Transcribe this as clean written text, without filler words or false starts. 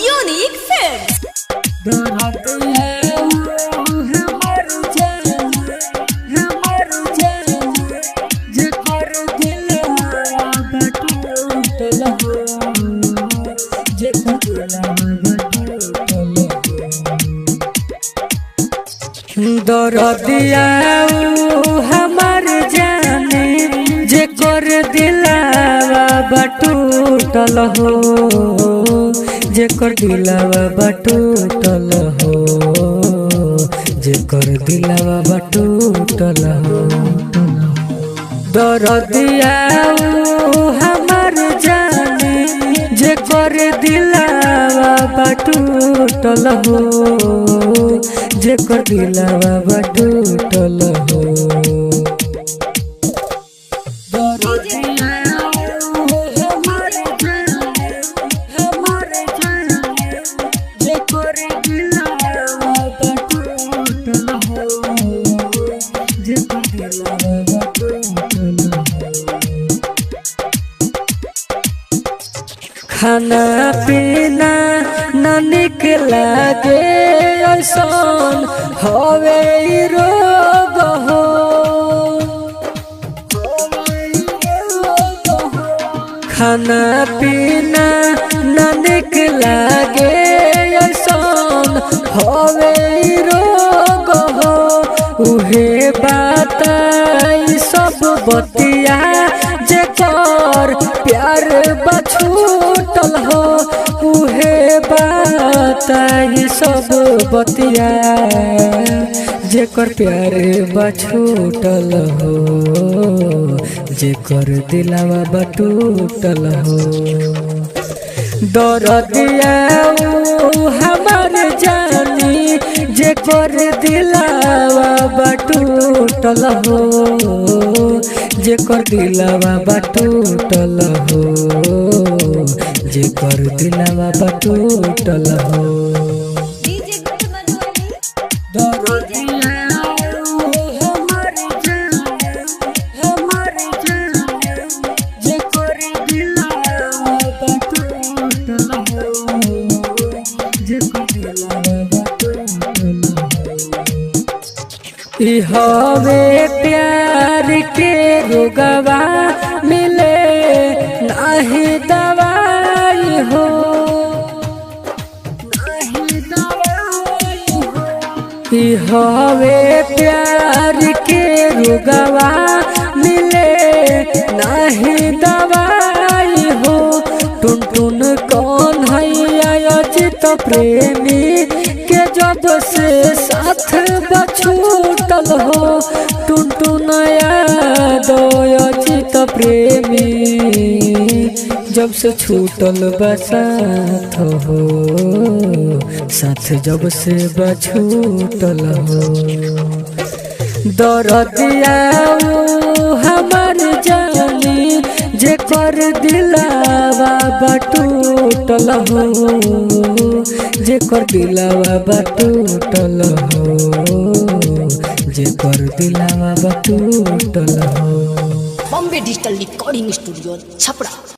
Unique film. दरदिया हमार जाने जे कर दिलावा बटूटल हो, जे कर दिलावा बटूटल हो, जे कर दिलावा बटूटल हो। दरदिया हमार जाने जे कर दिलावा बटूटल हो, जे कर दिलावा बटूटल हो। खाना पीना न निक लागे ऐसन हवे रोग हो, खाना पीना न निक लागे ऐसन हवे रोग हो। उहे बात सब बतिया जेकर प्यार बछूटल हो, उहे बात सब बतिया जेकर प्यार बछूटल हो, जेकर दिलावा बटूटल हो। दरदिया हमार जानी जेकर दिलावा बटूटल हो, जेकर दिलावा बटूटल हो, जेकर दिलावा बटूटल हो। हवे प्यार के रोगवा मिले नाही दवाई हो, हवे प्यार के रोगवा मिले नाही दवाई हो। टुन टुन कौन है अजित प्रेमी के जब से साथ बछूटल हो, टुन टुन अजित प्रेमी जब से छूटल बसाथ हो, साथ जब से बछूटल हो। दरदिया हमार जानी जेकर दिलावा बटूटल हो, जेकर दिलावा बटूटल हो, जेकर दिलावा बटूटल हो। Bombay digital recording studio Chhapra.